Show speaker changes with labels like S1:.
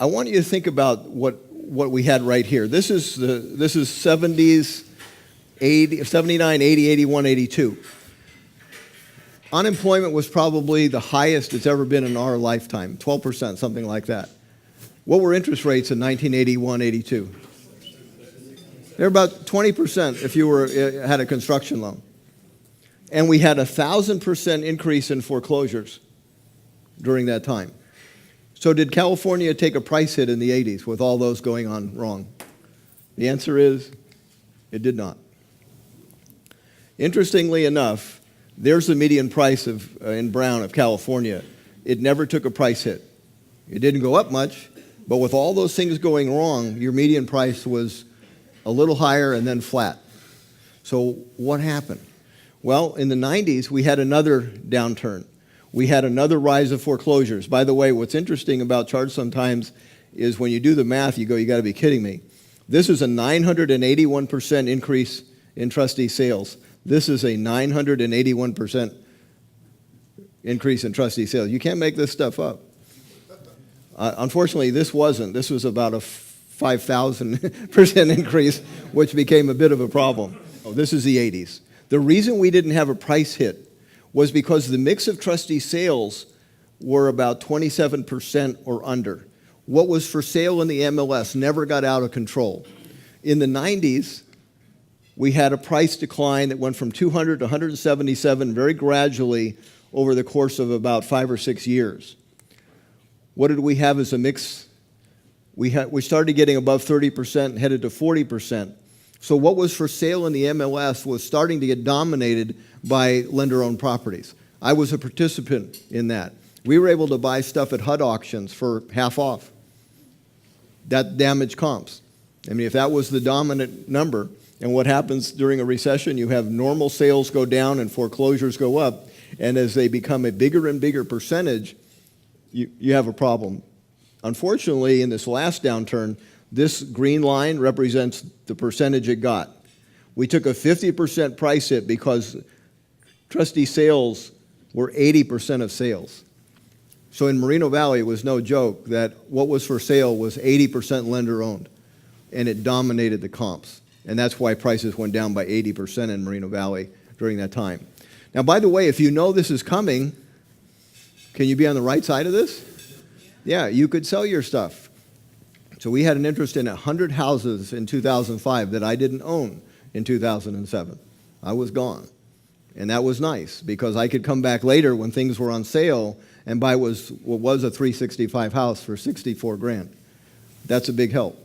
S1: I want you to think about what we had right here. This is 70s, 80, 79, 80, 81, 82. Unemployment was probably the highest it's ever been in our lifetime, 12%, something like that. What were interest rates in 1981, 82? They're about 20% if you had a construction loan. And we had 1,000% increase in foreclosures during that time. So did California take a price hit in the 80s with all those going on wrong? The answer is it did not. Interestingly enough, there's the median price in brown of California. It never took a price hit. It didn't go up much, but with all those things going wrong, your median price was a little higher and then flat. So what happened? Well, in the 90s, we had another downturn. We had another rise of foreclosures. By the way, what's interesting about charts sometimes is when you do the math, you go, you got to be kidding me. This is a 981% increase in trustee sales. This is a 981% increase in trustee sales. You can't make this stuff up. Unfortunately, this wasn't. This was about a 5,000% increase, which became a bit of a problem. Oh, this is the 80s. The reason we didn't have a price hit was because the mix of trustee sales were about 27% or under. What was for sale in the MLS never got out of control. In the 90s, we had a price decline that went from 200 to 177 very gradually over the course of about 5 or 6 years. What did we have as a mix? We started getting above 30% and headed to 40%. So what was for sale in the MLS was starting to get dominated by lender-owned properties. I was a participant in that. We were able to buy stuff at HUD auctions for half off. That damaged comps. I mean, if that was the dominant number, and what happens during a recession, you have normal sales go down and foreclosures go up, and as they become a bigger and bigger percentage, you have a problem. Unfortunately, in this last downturn, this green line represents the percentage it got. We took a 50% price hit because trustee sales were 80% of sales. So in Moreno Valley, it was no joke that what was for sale was 80% lender-owned, and it dominated the comps. And that's why prices went down by 80% in Moreno Valley during that time. Now, by the way, if you know this is coming, can you be on the right side of this? Yeah, you could sell your stuff. So we had an interest in 100 houses in 2005 that I didn't own in 2007. I was gone. And that was nice because I could come back later when things were on sale and buy what was a 365 house for 64 grand. That's a big help.